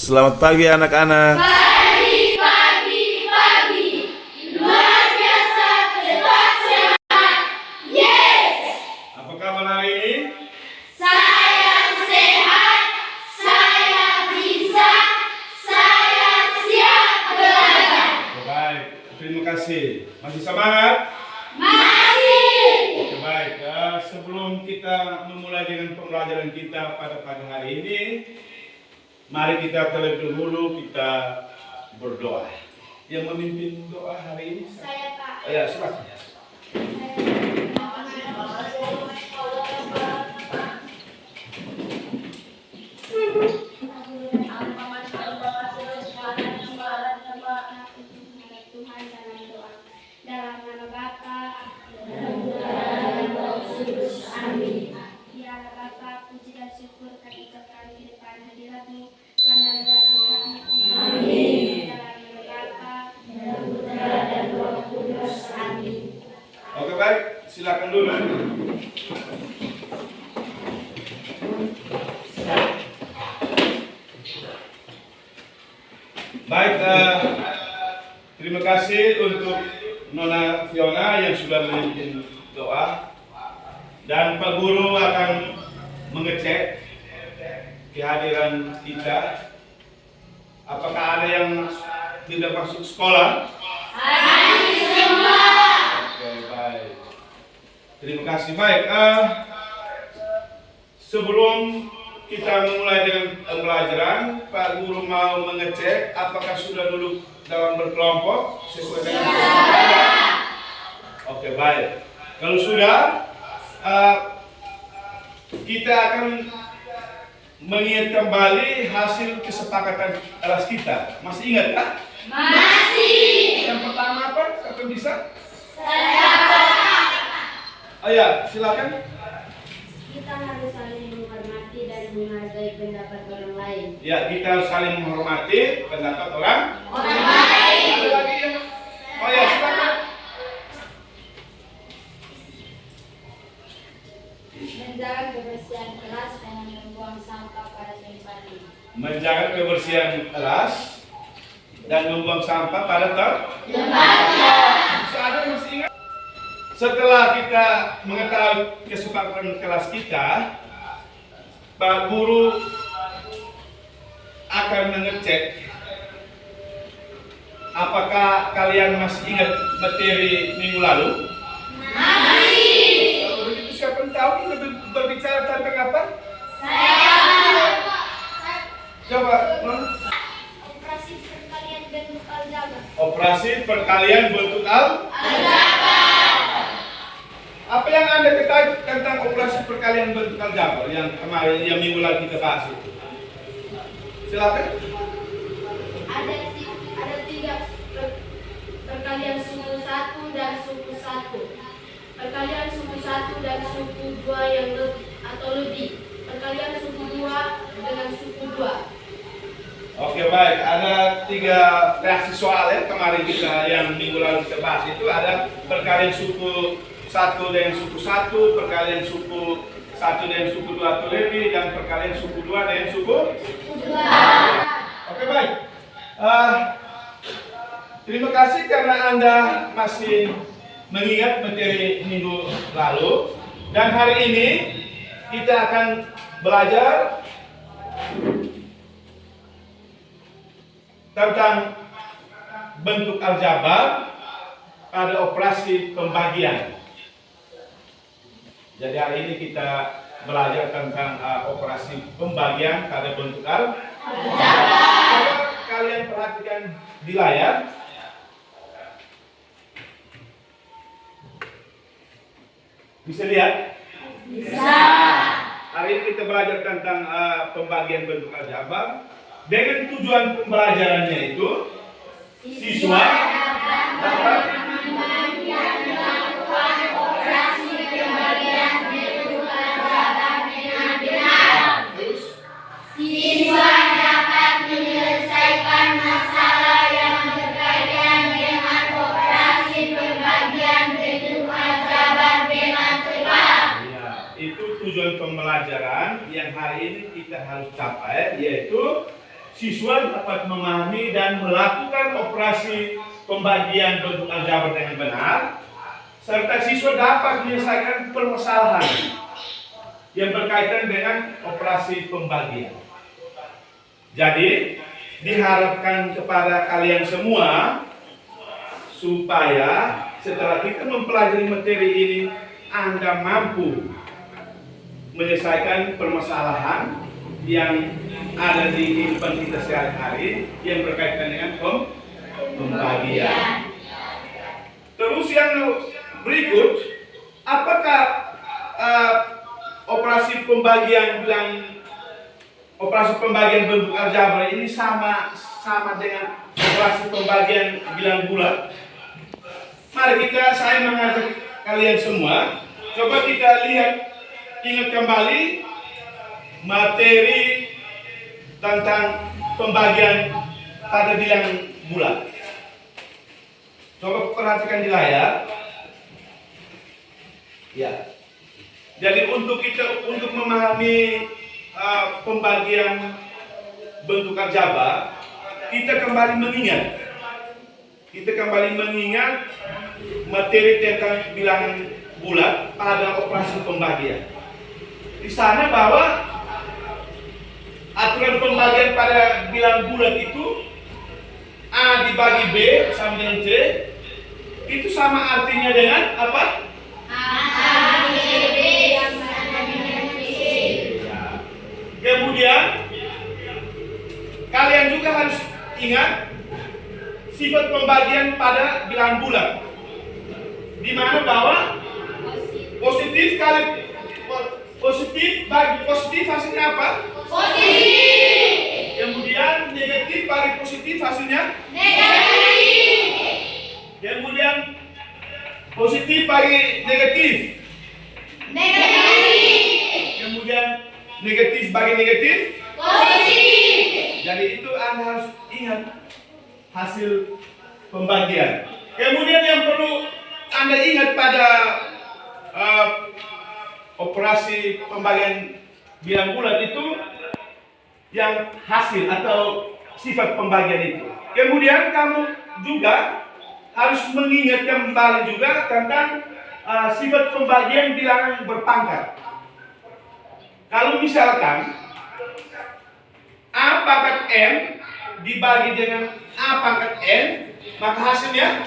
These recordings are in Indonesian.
Selamat pagi anak-anak. Pagi, pagi, pagi. Luar biasa, tetap sehat. Yes! Apa kabar hari ini? Saya sehat, saya bisa, saya siap belajar. Baik, terima kasih. Masih semangat? Masih. Oke, baik. Sebelum kita memulai dengan pembelajaran kita pada pagi hari ini, mari kita terlebih dahulu kita berdoa. Yang memimpin doa hari ini Saya Pak. Ya, silakan. Tuhan dalam doa, dalam nama Bapa dan Putra dan Roh Kudus. Amin. Ya Bapa, puji dan syukur kami ucapkan di depan hadirat-Mu karena Engkau kami. Amin. Dalam nama Bapa dan Putra dan Roh Kudus. Amin. Oke, baik. Silakan dulu. Baik, terima kasih untuk Nona Fiona yang sudah memimpin doa, dan Pak Guru akan mengecek kehadiran kita. Apakah ada yang tidak masuk sekolah? Hadir semua. Oke, baik. Terima kasih. Baik, sebelum kita memulai dengan pembelajaran, Pak Guru mau mengecek apakah sudah duduk dalam berkelompok sesuai dengan Oke, baik. Kalau sudah, kita akan mengingat kembali hasil kesepakatan kelas kita. Masih ingat kah? Masih. Yang pertama apa? Siapa yang bisa? Saya. Oh ya, silakan. Kita harus saling menghormati dan menghargai pendapat orang lain. Ya, kita harus saling menghormati pendapat orang lain. Ada lagi yang? Oh ya, silakan. Menjaga kebersihan kelas dengan membuang sampah pada tempatnya. Menjaga kebersihan kelas dan membuang sampah pada Tempatnya. Masih ada yang masih ingat? Setelah kita mengetahui kesepakatan kelas kita, Pak Guru akan mengecek apakah kalian masih ingat materi minggu lalu? Masih. Kalau begitu siapa yang tahu kita berbicara tentang apa? Saya. Coba. Operasi perkalian bentuk aljabar. Operasi perkalian bentuk Apa yang Anda ketahui tentang operasi perkalian bentuk aljabar yang kemarin, yang minggu lalu kita bahas itu? Silakan. Ada tiga perkalian suku 1 dan suku 1. Perkalian suku 1 dan suku 2 yang atau lebih. Perkalian suku 2 dengan suku 2. Oke, baik. Ada tiga reaksi soal ya kemarin kita yang minggu lalu kita bahas itu. Ada perkalian suku 1 dengan suku 1, perkalian suku 1 dengan suku 2 atau lebih, dan perkalian suku 2 dengan suku 2. Oke, baik. Terima kasih karena Anda masih mengingat materi minggu lalu. Dan hari ini kita akan belajar tentang bentuk aljabar pada operasi pembagian. Jadi hari ini kita belajar tentang operasi pembagian pada bentuk aljabar. Kalian perhatikan di layar. Bisa lihat? Bisa. Hari ini kita belajar tentang pembagian bentuk aljabar dengan tujuan pembelajarannya itu siswa yang hari ini kita harus capai, yaitu siswa dapat memahami dan melakukan operasi pembagian bentuk aljabar dengan benar, serta siswa dapat menyelesaikan permasalahan yang berkaitan dengan operasi pembagian. Jadi, diharapkan kepada kalian semua supaya setelah kita mempelajari materi ini, Anda mampu menyelesaikan permasalahan yang ada di kehidupan kita sehari-hari yang berkaitan dengan pembagian. Terus yang berikut, apakah operasi pembagian bentuk aljabar ini sama dengan operasi pembagian bilang bulat? Mari saya mengajak kalian semua, coba kita ingat kembali materi tentang pembagian pada bilang bulat. Coba perhatikan di layar. Ya. Jadi untuk memahami pembagian bentuk aljabar, kita kembali mengingat materi tentang bilangan bulat pada operasi pembagian. Di sana bahwa aturan pembagian pada bilangan bulat itu A dibagi B sama dengan C, itu sama artinya dengan apa? A dibagi B sama dengan C. Kemudian kalian juga harus ingat sifat pembagian pada bilangan bulat, di mana bahwa positif bagi positif hasilnya apa? Positif. Kemudian negatif bagi positif hasilnya negatif. Kemudian positif bagi negatif negatif. Kemudian negatif bagi negatif positif. Jadi itu Anda harus ingat hasil pembagian. Kemudian yang perlu Anda ingat pada operasi pembagian bilang bulat itu yang hasil atau sifat pembagian itu. Kemudian kamu juga harus mengingat kembali juga tentang sifat pembagian bilangan berpangkat. Kalau misalkan A pangkat N dibagi dengan A pangkat N, maka hasilnya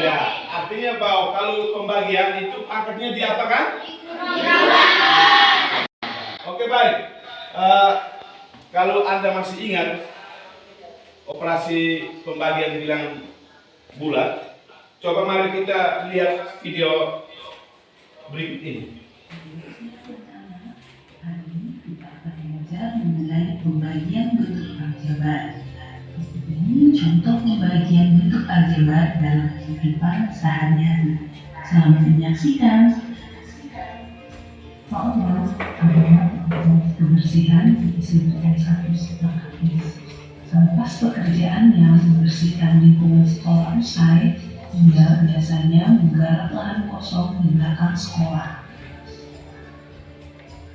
ya, artinya bahwa kalau pembagian itu pangkatnya diapakan? Oke, baik. Kalau Anda masih ingat operasi pembagian bilang bulat, coba mari kita lihat video berikut ini. Hari ini kita akan belajar mengenai pembagian bentuk aljabar. Ini contoh pembagian bentuk aljabar dalam kehidupan sehari-hari. Selamat menyaksikan. Allah adalah kebersihan disebutkan satu setengah is. Selepas pekerjaannya membersihkan lingkungan sekolah usai, dia biasanya menggarap lahan kosong di belakang sekolah.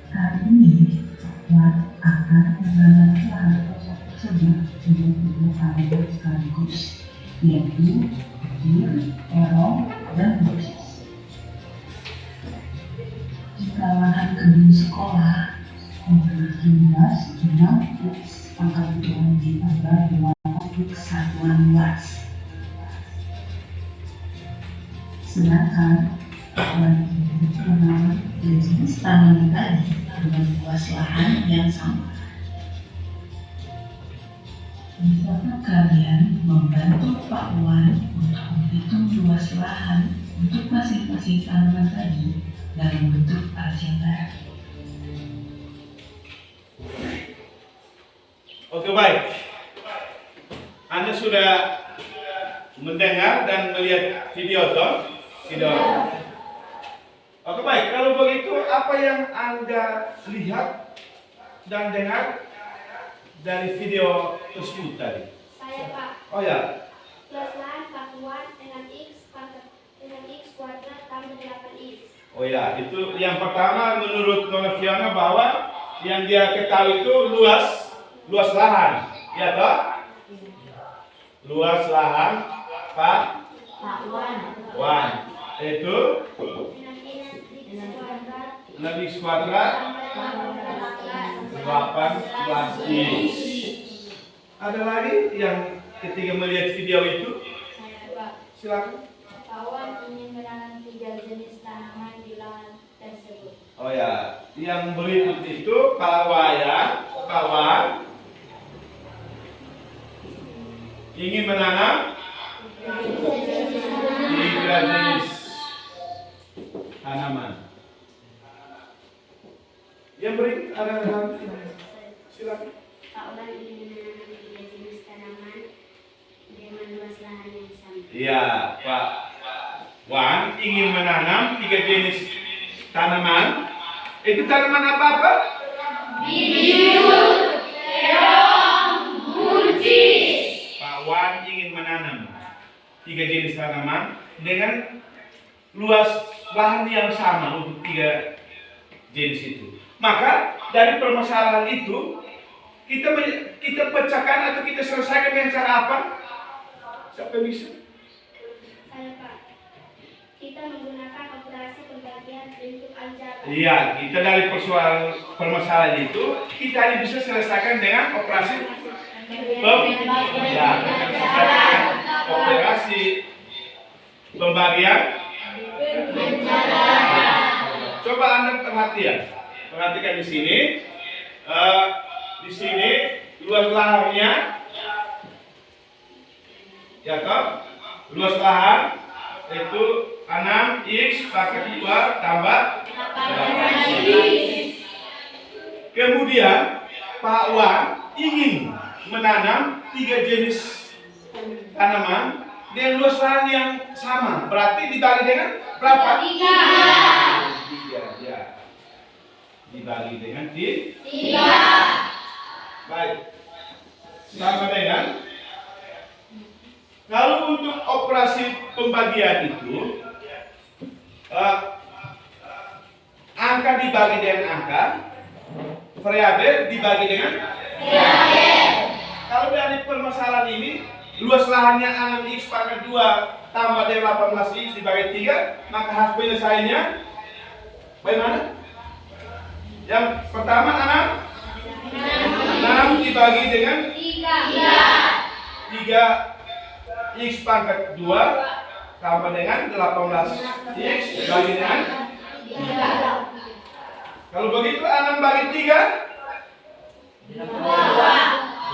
Kali ini, Ahmad akan menggarap lahan kosong tersebut dengan tiga area sekaligus, yaitu kecil, terong, dan dosis. Jika lahan kebun sekolah memiliki luas 6 fix, maka kebutuhan ditambah 8 fix satuan luas. Sedangkan penanaman jenis tanaman tadi dengan luas lahan yang sama. Bisakah kalian membantu Pak Wan untuk menghitung luas lahan untuk masing-masing tanaman tadi dalam bentuk aljabar? Oke, baik. Anda sudah mendengar dan melihat video toh? Oke, baik. Kalau begitu, apa yang Anda lihat dan dengar dari video tersebut tadi? Saya, Pak. Oh ya. Luas lahan Pak Wan dengan X kuadrat tambah 8X. Oh ya, itu yang pertama menurut Nona Fiona bahwa yang dia ketahui itu luas lahan, ya toh? Luas lahan Pak Wan itu 16 kuadrat 18 inch. Ada lagi yang ketika melihat video itu? Silakan. Kawan ingin menanam 3 jenis tanaman di lahan tersebut. Oh ya, yang berikut itu kawan ingin menanam 3 jenis tanaman. Yang berikut ada silakan. Kawan ingin menanam 3 jenis tanaman dengan luas lahan yang sama. Iya, Pak Wan ingin menanam 3 jenis tanaman. Itu tanaman apa? Pak Wan ingin menanam 3 jenis tanaman dengan luas lahan yang sama untuk 3 jenis itu. Maka dari permasalahan itu kita pecahkan atau kita selesaikan dengan cara apa? Siapa bisa? Saya Pak. Kita menggunakan operasi pembagian bentuk aljabar. Iya, kita dari permasalahan itu kita hanya bisa selesaikan dengan operasi pembagian. Coba Anda perhatikan di sini. Di sini luas lahannya, ya toh? Luas lahan itu 6x pangkat 2 tambah 8x. Kemudian Pak Wan ingin menanam 3 jenis tanaman dengan luas lahan yang sama. Berarti dibagi dengan berapa? 3. Ya. Dibagi dengan 3. Baik. Sama dengan kalau untuk operasi pembagian itu angka dibagi dengan angka, variabel dibagi dengan variabel. Kalau dari permasalahan ini luas lahannya 6x pangkat 2 tambah dengan 18x dibagi 3, maka hasil penyelesaiannya bagaimana? Yang pertama 6 dibagi dengan 3x pangkat 2 tambah dengan 18x dibagi dengan 3. Kalau begitu 6 bagi 3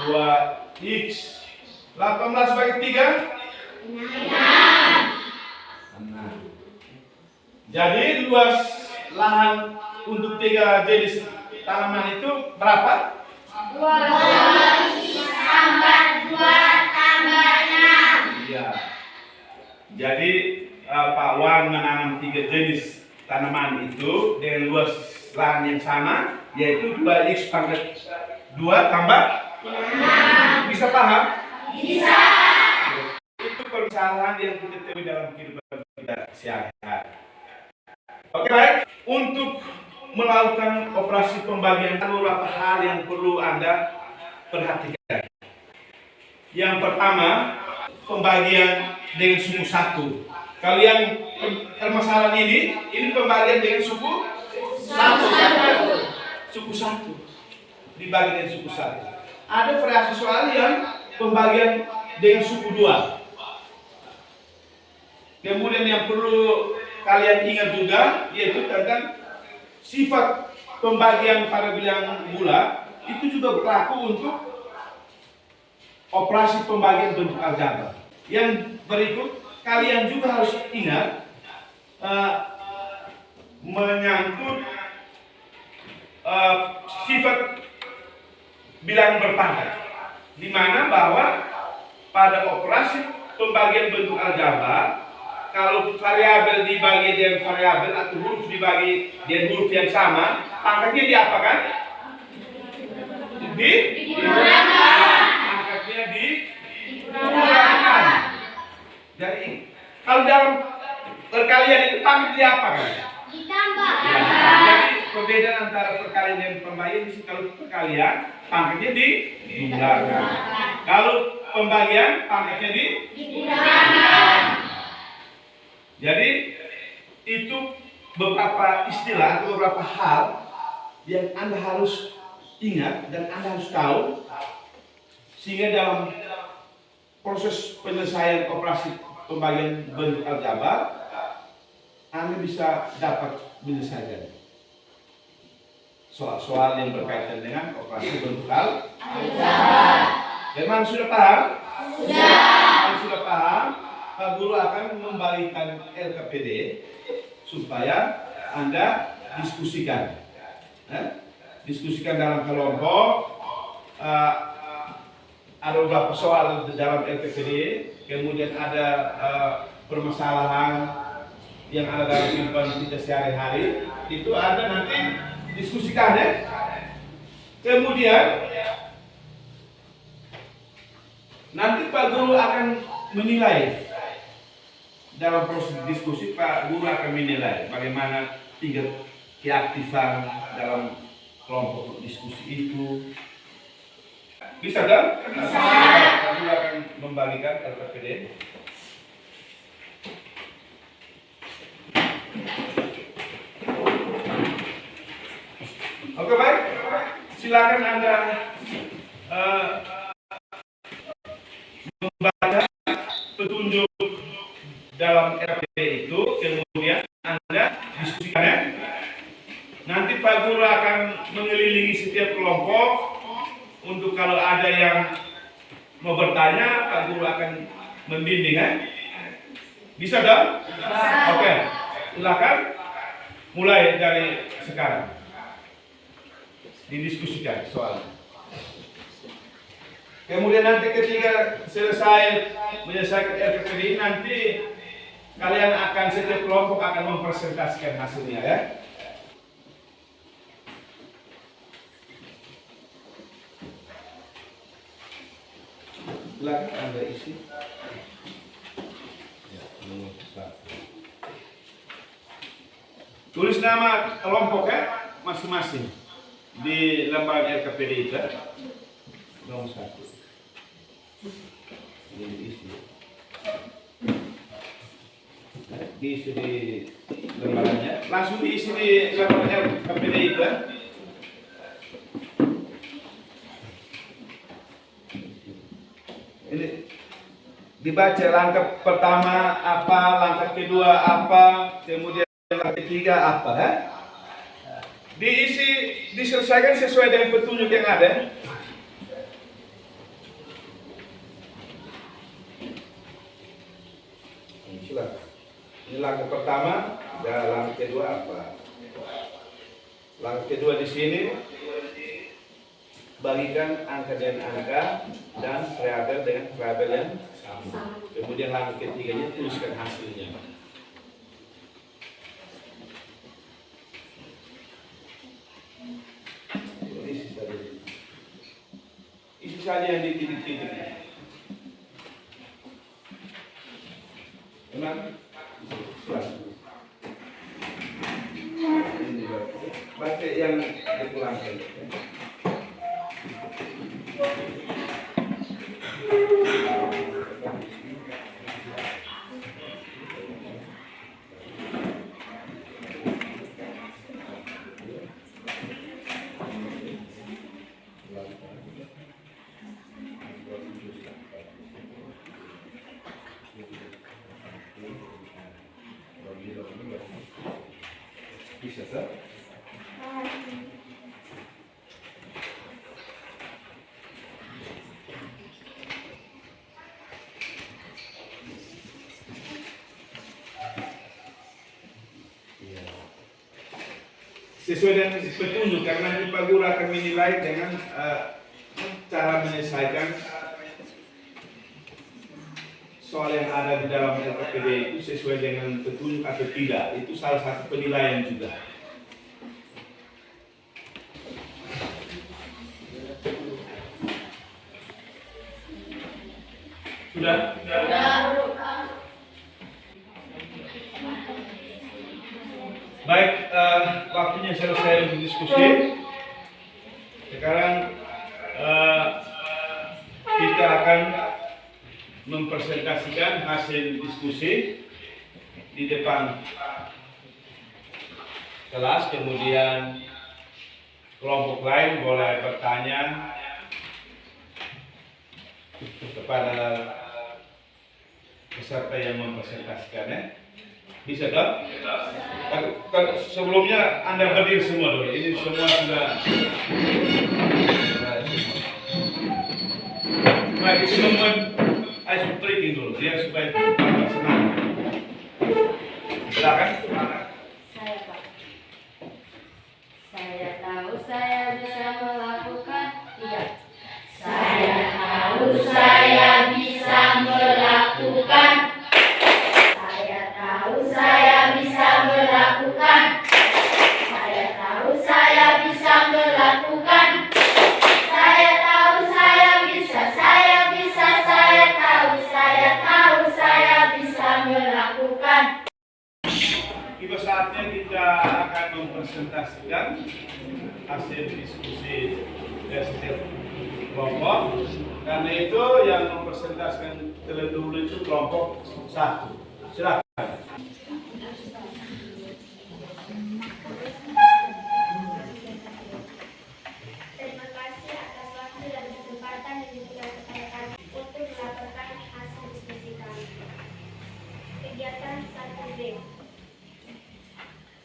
2x. 18 bagi 3 6. Jadi luas lahan untuk 3 jenis tanaman itu berapa? 12 tambah 2 tambah 6. Iya. Jadi Pak Wan menanam 3 jenis tanaman itu dengan luas lahan yang sama, yaitu 2x pangkat 2 tambah 6. Bisa paham? Bisa. Itu permasalahan yang kita temui dalam kehidupan kita sehari-hari. Oke, baik. Untuk melakukan operasi pembagian, ada beberapa hal yang perlu Anda perhatikan. Yang pertama, pembagian dengan suku 1. Kalau yang permasalahan ini pembagian dengan suku 1. Suku 1 dibagi dengan suku 1. Ada variasi soal yang pembagian dengan suku 2. Kemudian yang perlu kalian ingat juga yaitu tentang sifat pembagian pada bilangan bulat itu juga berlaku untuk operasi pembagian bentuk aljabar. Yang berikut kalian juga harus ingat menyangkut sifat bilangan berpangkat, di mana bahwa pada operasi pembagian bentuk aljabar, kalau variabel dibagi dengan variabel atau huruf dibagi dengan huruf yang sama, pangkatnya diapakan? Pangkatnya dikurangkan. Jadi kalau dalam perkalian itu pangkat diapakan? perbedaan antara perkalian dan pembagian. Kalau perkalian pangkatnya dijumlahkan. Kalau pembagian pangkatnya dikurangkan. Jadi itu beberapa istilah atau beberapa hal yang Anda harus ingat dan Anda harus tahu sehingga dalam proses penyelesaian operasi pembagian bentuk aljabar Anda bisa dapat menyelesaikan soal-soal yang berkaitan dengan operasi bentuk aljabar. Memang sudah paham? Kalau sudah paham, Pak Guru akan membagikan LKPD supaya Anda diskusikan. Diskusikan dalam kelompok. Ada beberapa soal dalam LKPD, kemudian ada permasalahan yang ada dalam kehidupan kita sehari-hari. Itu Anda nanti diskusikan ya. Kemudian nanti Pak Guru akan menilai dalam proses diskusi. Pak Guru akan menilai bagaimana tingkat keaktifan dalam kelompok diskusi itu. Bisa kan? Bisa. Pak Guru akan membagikan LKPD. Oke, baik. Silakan Anda membaca petunjuk dalam LKPD itu, kemudian Anda diskusikan. Nanti Pak Guru akan mengelilingi setiap kelompok untuk kalau ada yang mau bertanya, Pak Guru akan membimbing ya. Bisa dong? Bisa. Oke, silakan mulai dari sekarang. Didiskusikan soalnya. Kemudian nanti ketika selesai menyelesaikan LKPD nanti kalian akan setiap kelompok akan mempresentasikan hasilnya ya. Silakan Anda isi. Tulis nama kelompok ya masing-masing di lembaran LKPD itu. Nomor 1. Ini diisi. Diisi di lembarannya. Langsung diisi di lembaran LKPD itu. Ini dibaca langkah pertama apa, langkah kedua apa, kemudian langkah ketiga apa ya. Diisi, diselesaikan sesuai dengan petunjuk yang ada. Ini langkah pertama, dan langkah kedua apa? Langkah kedua di sini bagikan angka dengan angka dan variabel dengan variabel yang sama. Kemudian langkah ketiganya tuliskan hasilnya. Isi saja yang di titik-titik. Memang baca yang dipulangkan. Bisa, sir? Sesuai dengan petunjuk karena Pak Guru akan menilai dengan cara menyelesaikan soal yang ada di dalam LKPD itu sesuai dengan petunjuk atau tidak. Itu salah satu penilaian juga. Sudah? Baik, waktunya selesai untuk diskusi. Sekarang kita akan mempresentasikan hasil diskusi di depan kelas, kemudian kelompok lain boleh bertanya kepada peserta yang mempresentasikan, ya. Bisa dong? Sebelumnya Anda berdiri semua dulu. Ini semua sudah. Baik, itu membuat ice breaking dulu, ya, supaya tambah senang. Silakan. Saya Pak. Saya tahu saya bisa melakukan. Tidak. Saya tahu saya bisa melakukan. Saya tahu saya bisa melakukan. Saya tahu saya bisa melakukan. Saya tahu saya bisa. Saya bisa. Saya tahu saya bisa melakukan. Tiba saatnya kita akan mempresentasikan hasil diskusi dari setiap kelompok. Karena itu yang mempresentasikan terlebih dahulu itu kelompok 1. Silakan. Terima kasih atas waktu dan kesempatan yang diberikan kepada kami untuk melaporkan hasil diskusi kami. Kegiatan 1B.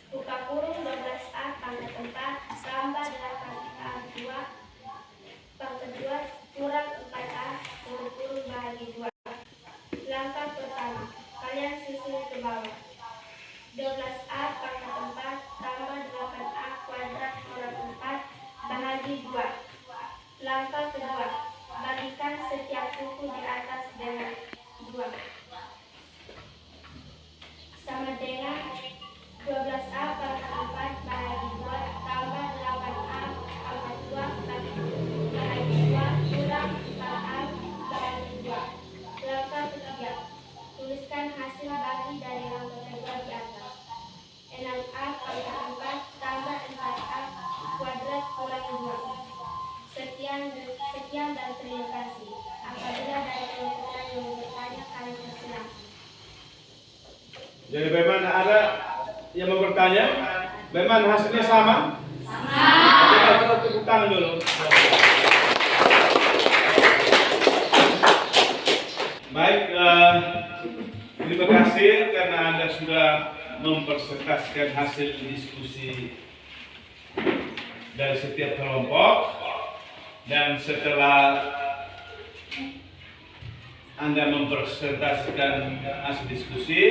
Buka kurung 12A pangkat 4 tambah 8A2 pangkat 2 kurang 4A kurung bahagi 2. Langkah pertama, kalian susun ke bawah. 12A pangkat 4 tambah 8A kuadrat kurang 4 bahagi 2. Langkah kedua, bagikan setiap suku di atas dengan 2. Sama dengan 12A pangkat 4 bahagi 2 tambah 8A pangkat 2 bahagi 2 kurang 4A bahagi 2. Langkah ketiga, tuliskan hasil bagi dari langkah kedua di atas. 6A pangkat 4 tambah 4A kuadrat kurang 2. Sekian dan terima kasih. Apabila dari kelompok yang bertanya, kami persilakan. Jadi bagaimana, ada yang mau bertanya? Bagaimana hasilnya sama? Sama. Kita tepuk tangan dulu. Baik, terima kasih karena Anda sudah mempresentasikan hasil diskusi dari setiap kelompok. Dan setelah Anda mempresentasikan hasil diskusi,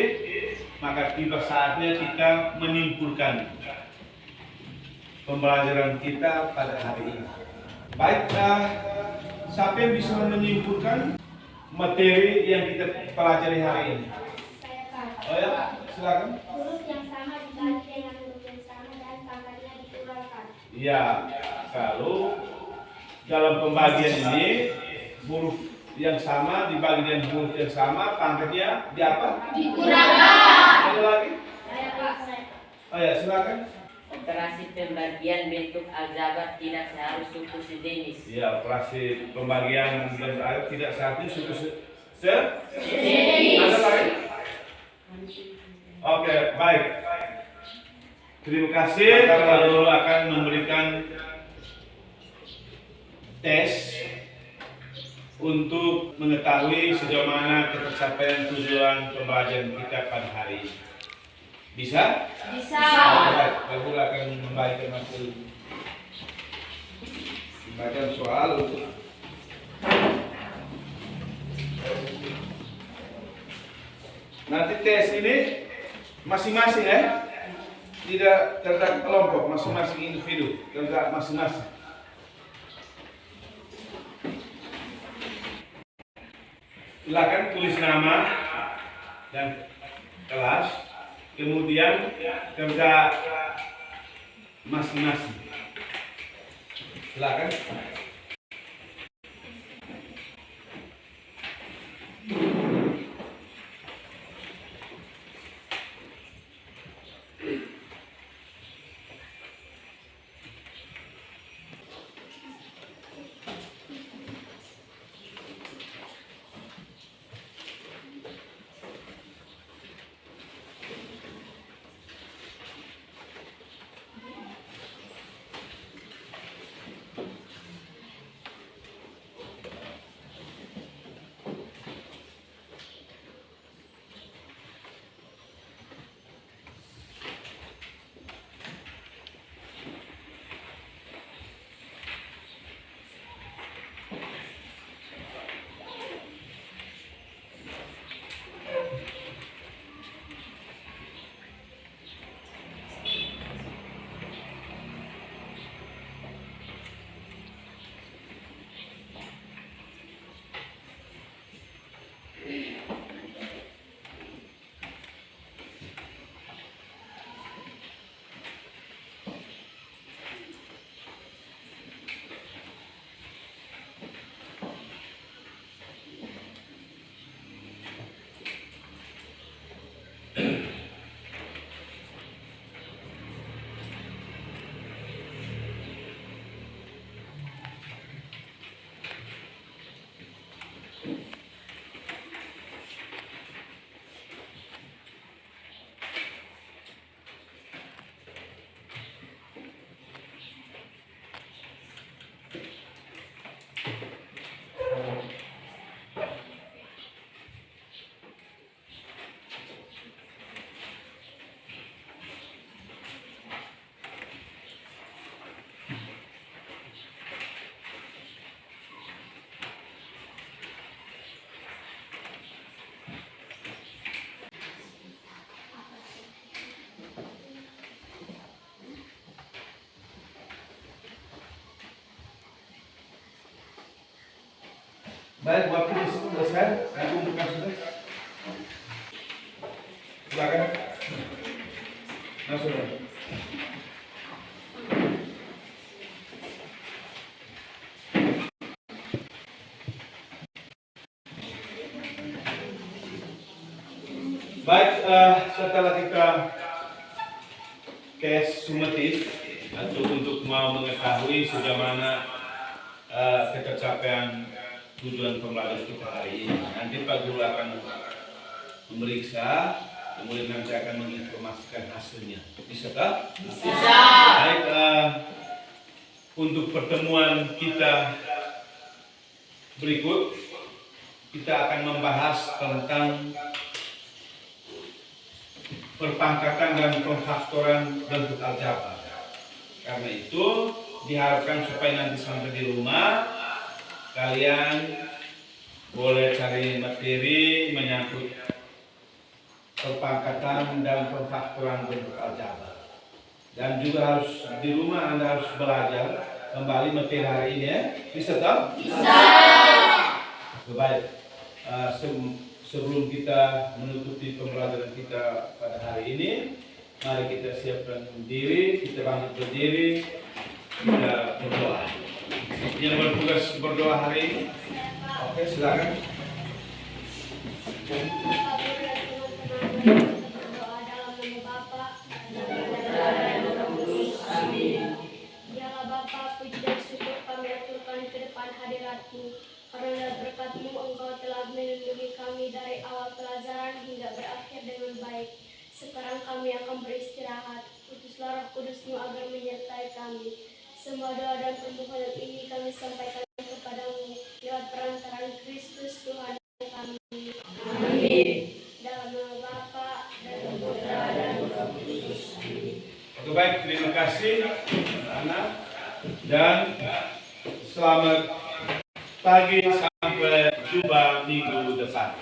maka tiba saatnya kita menyimpulkan pembelajaran kita pada hari ini. Baik, siapa yang bisa menyimpulkan materi yang kita pelajari hari ini? Saya Pak. Oh ya, silakan. Huruf yang sama dibagi dengan huruf yang sama dan pangkatnya dikurangkan. Ya, kalau dalam pembagian ini huruf yang sama dibagi dengan huruf yang sama, pangkatnya di apa? Dikurangkan. Ada lagi? Saya Pak. Oh ya, silakan. Operasi pembagian bentuk aljabar tidak seharus suku sejenis. Ya, operasi pembagian dan air tidak seharusnya suku Sejenis. Ada lagi? Oke, baik. Terima kasih. Kita lalu akan memberikan tes untuk mengetahui sejauh mana tercapaian tujuan pembelajaran kita pada hari ini. Bisa? Bisa. Baik, lalu akan membagikan hasil pembacaan soal untuk nanti tes ini masing-masing, ya, tidak terhadap kelompok, masing-masing individu, terhadap masing-masing. Silakan tulis nama dan kelas, kemudian kerja masing-masing. Silakan. Baik, waktu di situ selesai. Dikumpulkan sudah. Silakan. Nah, sudah. Baik, setelah kita tes sumatif untuk mau mengetahui sejauh mana ketercapaian tujuan pembelajaran kita hari ini, nanti Pak Guru akan memeriksa, kemudian nanti akan menginformasikan hasilnya. Bisa tak? Bisa. Baik, untuk pertemuan kita berikut, kita akan membahas tentang perpangkatan dan pemfaktoran bentuk aljabar. Karena itu diharapkan supaya nanti sampai di rumah kalian boleh cari materi menyangkut perpangkatan dan pemfaktoran bentuk aljabar. Dan juga harus di rumah Anda harus belajar kembali materi hari ini ya. Bisa tak? Bisa. Baik. Sebelum kita menutupi pembelajaran kita pada hari ini, mari kita siapkan diri, kita bangkit berdiri, kita berdoa. Yang bertugas berdoa hari ini, oke silakan. Berdoa dalam nama Bapa dan Roh Kudus. Amin. Dialah Bapa, puji dan syukur kami aturkan ke depan hadirat-Mu. Karena berkat-Mu Engkau telah melindungi kami dari awal pelajaran hingga berakhir dengan baik. Sekarang kami akan beristirahat. Utuslah Roh Kudus-Mu agar menyertai kami. Semua doa dan permohonan ini kami sampaikan kepada-Mu lewat perantaraan Kristus Tuhan kami. Amin. Dalam nama Bapa dan Putra dan Roh Kudus. Amin. Oke baik, terima kasih anak dan selamat pagi sampai jumpa minggu depan.